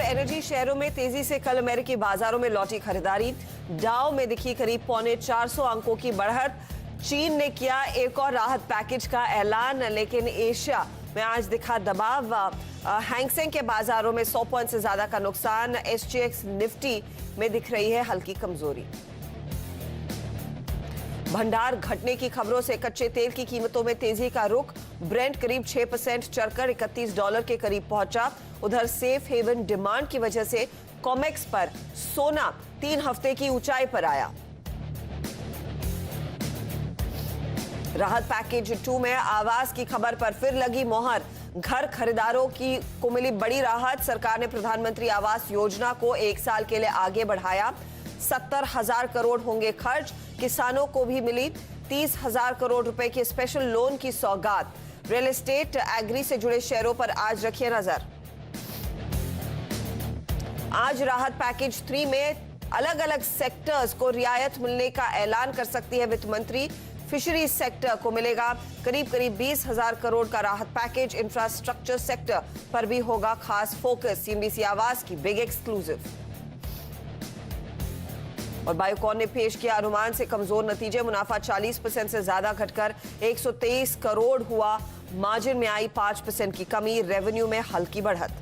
Energy शेयरों में तेजी से कल अमेरिकी बाजारों में लौटी खरीदारी। डाउ में दिखी करीब 450 अंकों की बढ़त। चीन ने किया एक और राहत पैकेज का ऐलान, लेकिन एशिया में आज दिखा दबाव। हैंगसेंग के बाजारों में 100 पॉइंट से ज्यादा का नुकसान। एसजीएक्स निफ्टी में दिख रही है हल्की कमजोरी। भंडार घटने की खबरों से कच्चे तेल की कीमतों में तेजी का रुख। ब्रेंट करीब 6% चढ़कर $31 के करीब पहुंचा। उधर सेफ हेवन डिमांड की वजह से कॉमेक्स पर सोना 3 हफ्ते की ऊंचाई पर आया। राहत पैकेज 2 में आवास की खबर पर फिर लगी मोहर। घर खरीदारों को मिली बड़ी राहत। सरकार ने प्रधानमंत्री आवास योजना को 1 साल के लिए आगे बढ़ाया। 70,000 करोड़ होंगे खर्च। किसानों को भी मिली 30,000 करोड़ रुपए के स्पेशल लोन की सौगात। रियल एस्टेट एग्री से जुड़े शेयरों पर आज रखिए नजर। आज राहत पैकेज 3 में अलग अलग सेक्टर्स को रियायत मिलने का ऐलान कर सकती है वित्त मंत्री। फिशरीज सेक्टर को मिलेगा करीब 20,000 करोड़ का राहत पैकेज। इंफ्रास्ट्रक्चर सेक्टर पर भी होगा खास फोकस। सीएनबीसी आवास की बिग एक्सक्लूसिव। और बायोकॉन ने पेश किया अनुमान से कमजोर नतीजे। मुनाफा 40% से ज्यादा घटकर 123 करोड़ हुआ। मार्जिन में आई 5% की कमी। रेवेन्यू में हल्की बढ़त।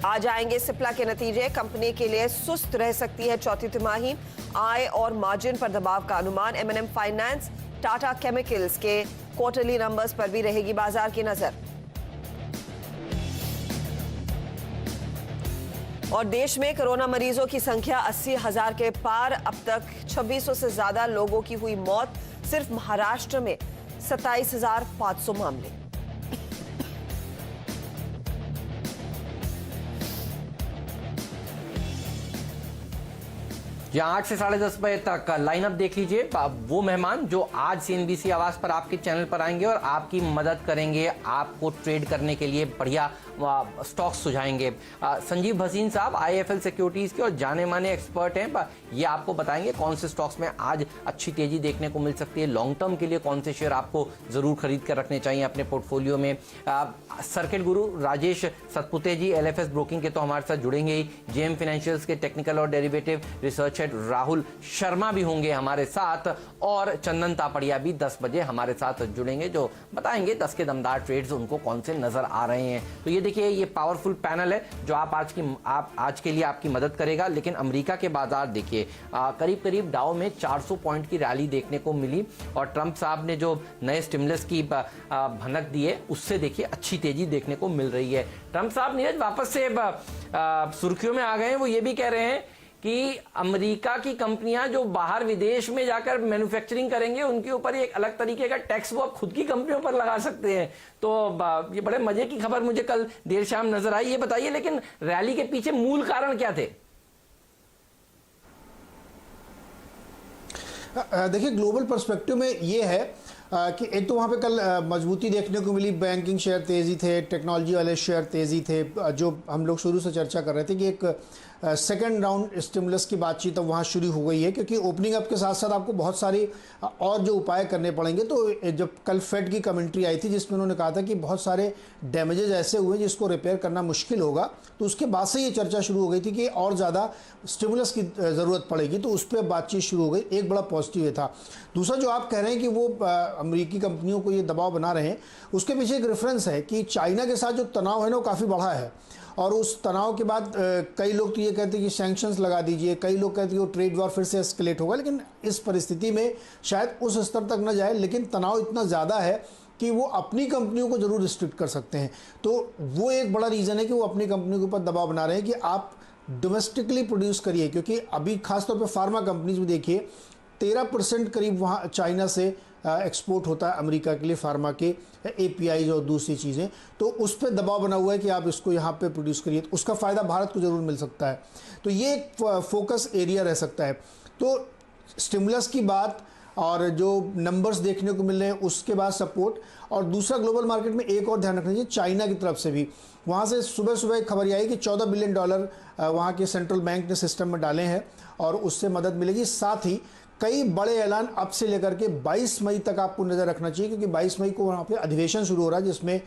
आज आएंगे सिप्ला के नतीजे। कंपनी के लिए सुस्त रह सकती है चौथी तिमाही। आय और मार्जिन पर दबाव का अनुमान। एमएनएम फाइनेंस, टाटा केमिकल्स के क्वार्टरली नंबर्स पर भी रहेगी बाजार की नजर। और देश में कोरोना मरीजों की संख्या 80,000 के पार। अब तक 2600 से ज्यादा लोगों की हुई मौत। सिर्फ महाराष्ट्र में 27,500 मामले। यहाँ 8 से 10:30 बजे तक लाइनअप देख लीजिए। वो मेहमान जो आज सीएनबीसी आवास पर आपके चैनल पर आएंगे और आपकी मदद करेंगे, आपको ट्रेड करने के लिए बढ़िया स्टॉक्स सुझाएंगे। संजीव भसीन साहब आईएफएल सिक्योरिटीज के और जाने माने एक्सपर्ट हैं। ये आपको बताएंगे कौन से स्टॉक्स में आज अच्छी तेजी देखने को मिल सकती है। लॉन्ग टर्म के लिए कौन से शेयर आपको जरूर खरीद कर रखने चाहिए अपने पोर्टफोलियो में। सर्किट गुरु राजेश सतपुते जी एलएफएस ब्रोकिंग के तो हमारे साथ जुड़ेंगे ही। जेएम फाइनेंशियल्स के टेक्निकल और derivative research head Rahul Sharma भी होंगे हमारे साथ। और चंदन तापड़िया भी 10 बजे हमारे साथ जुड़ेंगे, जो बताएंगे 10 के दमदार ट्रेड्स उनको कौन से नजर आ रहे हैं। तो ये देखिए, ये पावरफुल पैनल है जो आप आज के लिए आपकी मदद करेगा। लेकिन अमेरिका के बाजार देखिए, करीब डाउ में 400 पॉइंट की रैली देखने को मिली। और ट्रंप साहब ने जो नए स्टिमुलस की भनक दी है, उससे देखिए अच्छी तेजी देखने को मिल रही है। ट्रंप साहब नीरज वापस से सुर्खियों में आ गए हैं। वो ये भी कह रहे हैं कि अमेरिका की कंपनियां जो बाहर विदेश में जाकर मैन्युफैक्चरिंग करेंगे, उनके ऊपर एक अलग तरीके का टैक्स वो खुद की कंपनियों पर लगा सकते हैं। तो ये बड़े मजे की खबर मुझे कल देर शाम नजर आई। ये बताइए, लेकिन रैली के पीछे मूल कारण क्या थे? देखिए, ग्लोबल पर्सपेक्टिव में ये है कि एक तो वहाँ पे कल मजबूती देखने को मिली। बैंकिंग शेयर तेज़ी थे, टेक्नोलॉजी वाले शेयर तेज़ी थे। जो हम लोग शुरू से चर्चा कर रहे थे कि एक सेकेंड राउंड स्टिमुलस की बातचीत अब वहाँ शुरू हो गई है, क्योंकि ओपनिंग अप के साथ साथ आपको बहुत सारी और जो उपाय करने पड़ेंगे। तो जब कल फेड की कमेंट्री आई थी जिसमें उन्होंने कहा था कि बहुत सारे डैमेजेस ऐसे हुए जिसको रिपेयर करना मुश्किल होगा, तो उसके बाद से ये चर्चा शुरू हो गई थी कि और ज़्यादा स्टिमुलस की ज़रूरत पड़ेगी। तो उस पर बातचीत शुरू हो गई। एक बड़ा पॉजिटिव ये था। दूसरा, जो आप कह रहे हैं कि वो अमेरिकी कंपनियों को ये दबाव बना रहे हैं, उसके पीछे एक रेफरेंस है कि चाइना के साथ जो तनाव है ना, वो काफ़ी बड़ा है। और उस तनाव के बाद कई लोग तो ये कहते हैं कि सैंक्शंस लगा दीजिए, कई लोग कहते हैं कि वो ट्रेड वॉर फिर से एस्केलेट होगा। लेकिन इस परिस्थिति में शायद उस स्तर तक न जाए, लेकिन तनाव इतना ज़्यादा है कि वो अपनी कंपनियों को ज़रूर रिस्ट्रिक्ट कर सकते हैं। तो वो एक बड़ा रीज़न है कि वो अपनी कंपनियों के ऊपर दबाव बना रहे हैं कि आप डोमेस्टिकली प्रोड्यूस करिए। क्योंकि अभी खासतौर पर फार्मा कंपनीज में देखिए, 13% करीब वहाँ चाइना से एक्सपोर्ट होता है अमेरिका के लिए, फार्मा के एपीआई और दूसरी चीज़ें। तो उस पर दबाव बना हुआ है कि आप इसको यहाँ पे प्रोड्यूस करिए, तो उसका फ़ायदा भारत को ज़रूर मिल सकता है। तो ये एक फोकस एरिया रह सकता है। तो स्टिमुलस की बात और जो नंबर्स देखने को मिल रहे हैं, उसके बाद सपोर्ट। और दूसरा, ग्लोबल मार्केट में एक और ध्यान रखना चाहिए, चाइना की तरफ से भी। वहाँ से सुबह एक खबर आई कि $14 बिलियन वहाँ के सेंट्रल बैंक ने सिस्टम में डाले हैं और उससे मदद मिलेगी। साथ ही कई बड़े ऐलान अब से लेकर के 22 मई तक आपको नज़र रखना चाहिए, क्योंकि 22 मई को वहाँ पे अधिवेशन शुरू हो रहा है, जिसमें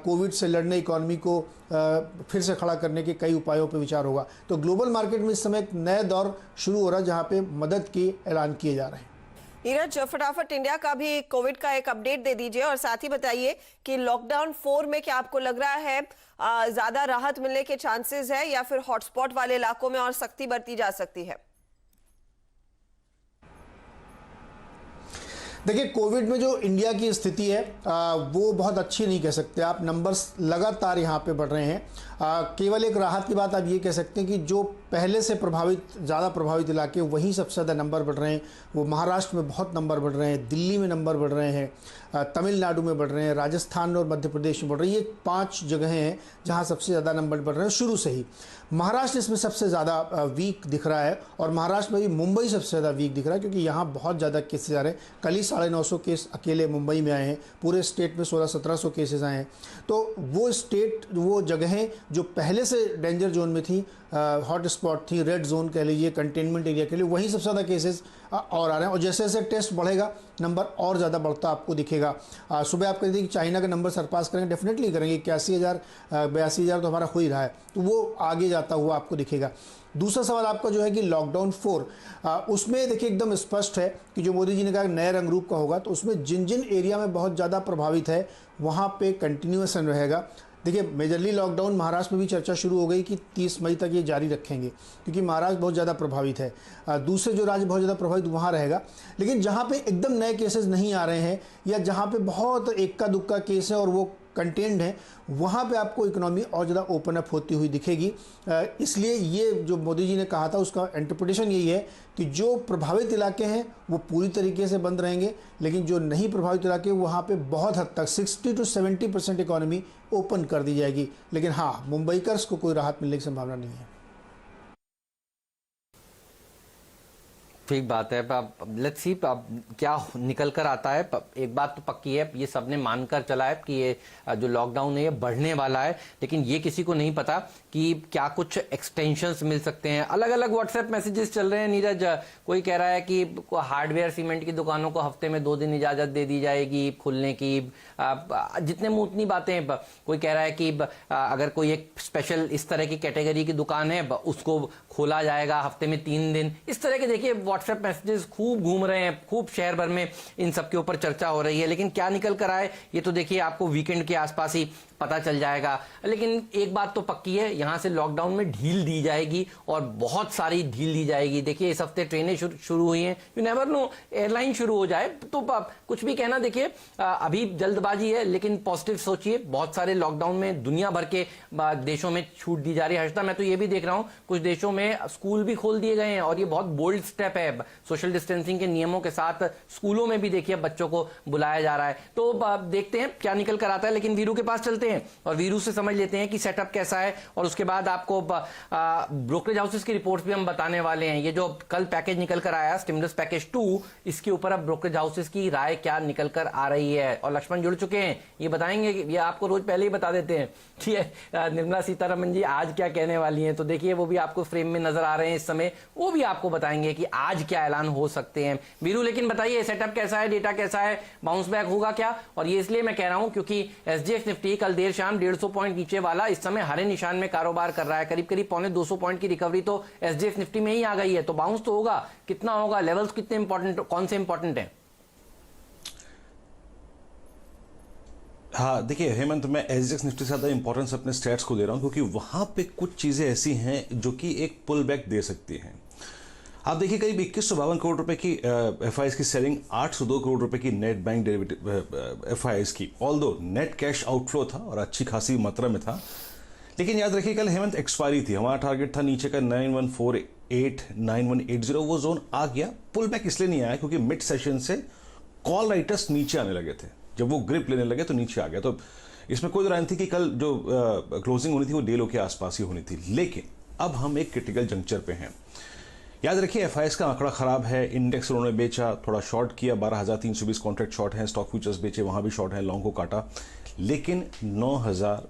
कोविड से लड़ने, इकोनॉमी को फिर से खड़ा करने के कई उपायों पर विचार होगा। तो ग्लोबल मार्केट में इस समय एक नया दौर शुरू हो रहा है, जहाँ पे मदद के ऐलान किए जा रहे हैं। नीरज, फटाफट इंडिया का भी कोविड का एक अपडेट दे दीजिए और साथ ही बताइए कि लॉकडाउन 4 में क्या आपको लग रहा है ज्यादा राहत मिलने के चांसेस है या फिर हॉटस्पॉट वाले इलाकों में और सख्ती बरती जा सकती है? देखिए, कोविड में जो इंडिया की स्थिति है वो बहुत अच्छी नहीं कह सकते आप। नंबर्स लगातार यहाँ पे बढ़ रहे हैं। केवल एक राहत की बात आप ये कह सकते हैं कि जो पहले से ज़्यादा प्रभावित इलाके, वहीं सबसे ज़्यादा नंबर बढ़ रहे हैं। वो महाराष्ट्र में बहुत नंबर बढ़ रहे हैं, दिल्ली में नंबर बढ़ रहे हैं, तमिलनाडु में बढ़ रहे हैं, राजस्थान और मध्य प्रदेश में बढ़ रही है। ये 5 जगहें हैं जहाँ सबसे ज़्यादा नंबर बढ़ रहे हैं शुरू से ही। महाराष्ट्र इसमें सबसे ज़्यादा वीक दिख रहा है, और महाराष्ट्र में भी मुंबई सबसे ज़्यादा वीक दिख रहा है, क्योंकि यहाँ बहुत ज़्यादा केसेस आ रहे हैं। कल ही 950 केस अकेले मुंबई में आए हैं, पूरे स्टेट में 1600-1700 केसेस आए हैं। तो वो जगहें जो पहले से डेंजर जोन में थी, हॉट स्पॉट थी, रेड जोन कह लीजिए, कंटेनमेंट एरिया के लिए, वहीं सबसे ज़्यादा केसेस और आ रहे हैं। और जैसे जैसे टेस्ट बढ़ेगा, नंबर और ज़्यादा बढ़ता आपको दिखेगा। सुबह आप कह कि चाइना का नंबर सरपास करेंगे, डेफिनेटली करेंगे। 81,000 82,000 तो हमारा हो ही रहा है, तो वो आगे जाता हुआ आपको दिखेगा। दूसरा सवाल आपका जो है कि लॉकडाउन 4, उसमें देखिए एकदम स्पष्ट है कि जो मोदी जी ने कहा नए रंग रूप का होगा, तो उसमें जिन जिन एरिया में बहुत ज़्यादा प्रभावित है वहाँ पे कंटिन्यूएशन रहेगा। देखिए, मेजरली लॉकडाउन महाराष्ट्र में भी चर्चा शुरू हो गई कि 30 मई तक ये जारी रखेंगे, क्योंकि महाराष्ट्र बहुत ज़्यादा प्रभावित है। दूसरे जो राज्य बहुत ज़्यादा प्रभावित वहाँ रहेगा। लेकिन जहाँ पे एकदम नए केसेस नहीं आ रहे हैं, या जहाँ पे बहुत इक्का दुक्का केस है और वो कंटेंड है, वहाँ पे आपको इकोनॉमी और ज़्यादा ओपन अप होती हुई दिखेगी। इसलिए ये जो मोदी जी ने कहा था, उसका इंटरप्रिटेशन यही है कि जो प्रभावित इलाके हैं वो पूरी तरीके से बंद रहेंगे, लेकिन जो नहीं प्रभावित इलाके वहाँ पे बहुत हद तक 60 to 70% इकोनॉमी ओपन कर दी जाएगी। लेकिन हाँ, मुंबईकर्स को कोई राहत मिलने की संभावना नहीं है। ठीक बात है। लेट्स सी क्या निकल कर आता है। एक बात तो पक्की है, ये सबने मानकर चला है कि ये जो लॉकडाउन है ये बढ़ने वाला है, लेकिन ये किसी को नहीं पता कि क्या कुछ एक्सटेंशंस मिल सकते हैं। अलग अलग व्हाट्सएप मैसेजेस चल रहे हैं नीरज। कोई कह रहा है कि हार्डवेयर सीमेंट की दुकानों को हफ्ते में 2 दिन इजाजत दे दी जाएगी खुलने की। जितने मुंह उतनी बातें। कोई कह रहा है कि अगर कोई एक स्पेशल इस तरह की कैटेगरी की दुकान है उसको खोला जाएगा हफ्ते में 3 दिन। इस तरह के देखिए व्हाट्सएप मैसेजेस खूब घूम रहे हैं, खूब शहर भर में इन सब के ऊपर चर्चा हो रही है। लेकिन क्या निकल कर आए ये तो देखिए आपको वीकेंड के आसपास ही पता चल जाएगा। लेकिन एक बात तो पक्की है, यहां से लॉकडाउन में ढील दी जाएगी और बहुत सारी ढील दी जाएगी। देखिए इस हफ्ते ट्रेनें शुरू हुई हैं, यू नेवर नो, एयरलाइन शुरू हो जाए तो कुछ भी कहना। देखिए अभी जल्दबाजी है, लेकिन पॉजिटिव सोचिए। बहुत सारे लॉकडाउन में दुनिया भर के देशों में छूट दी जा रही है। हर्षदा, मैं तो ये भी देख रहा हूं कुछ देशों में स्कूल भी खोल दिए गए हैं, और ये बहुत बोल्ड स्टेप है। सोशल डिस्टेंसिंग के नियमों के साथ स्कूलों में भी देखिए बच्चों को बुलाया जा रहा है। तो देखते हैं क्या निकल कर आता है। लेकिन वीरू के पास चलते हैं और वीरू से समझ लेते हैं कि सेटअप कैसा है, और उसके बाद आपको ब्रोकरेज हाउसेस की रिपोर्ट्स भी हम बताने वाले हैं। ये जो कल पैकेज निकल कर आया स्टिमुलस पैकेज 2, इसके ऊपर अब ब्रोकरेज हाउसेस की राय क्या निकल कर आ रही है। और लक्ष्मण जुड़ चुके हैं, ये बताएंगे। ये आपको रोज पहले ही बता देते हैं कि निर्मला सीतारमण जी आज क्या कहने वाली हैं। तो देखिए वो भी आपको फ्रेम में नजर आ रहे हैं इस समय, वो भी आपको बताएंगे कि आज क्या ऐलान हो सकते हैं। वीरू, लेकिन बताइए सेटअप कैसा है, डेटा कैसा है, बाउंस बैक होगा क्या? और ये इसलिए मैं कह रहा हूं क्योंकि एसजीएक्स निफ्टी कल देर शाम 150 पॉइंट नीचे वाला इस समय हरे निशान में कारोबार कर रहा है। करीब करीब 250 पॉइंट की रिकवरी तो एसजीएक्स निफ्टी में ही आ गई है। तो बाउंस तो होगा, कितना होगा, लेवल्स कितने इंपॉर्टेंट, कौन से इंपॉर्टेंट है? हाँ देखिए हेमंत, मैं एसजीएक्स निफ्टी से ज़्यादा इंपॉर्टेंस अपने स्टैट्स को दे रहा हूं, क्योंकि वहां पे कुछ चीज़ें ऐसी हैं जो कि एक पुल बैक दे सकती हैं। आप देखिए करीब 2152 करोड़ रुपए की एफआईएस की सेलिंग, 802 करोड़ रुपए की नेट बैंक डेरिवेटिव एफआईएस की। ऑल्दो नेट कैश आउटफ्लो था और अच्छी खासी मात्रा में था। लेकिन याद रखिए कल हेमंत एक्सपायरी थी। हमारा टारगेट था नीचे का 9148 9180, वो जोन आ गया। पुल बैक इसलिए नहीं आया क्योंकि मिड सेशन से कॉल राइटर्स नीचे आने लगे थे। जब वो ग्रिप लेने लगे तो नीचे आ गया। तो इसमें कोई राय नहीं थी कि कल जो क्लोजिंग होनी थी वो डे लो के आसपास ही होनी थी। लेकिन अब हम एक क्रिटिकल जंक्चर पे हैं। याद रखिए एफआईएस का आंकड़ा खराब है। इंडेक्स उन्होंने बेचा, थोड़ा शॉर्ट किया, 12,320 कॉन्ट्रैक्ट शॉर्ट हैं। स्टॉक फ्यूचर्स बेचे, वहां भी शॉर्ट है, लॉन्ग को काटा। लेकिन 9,000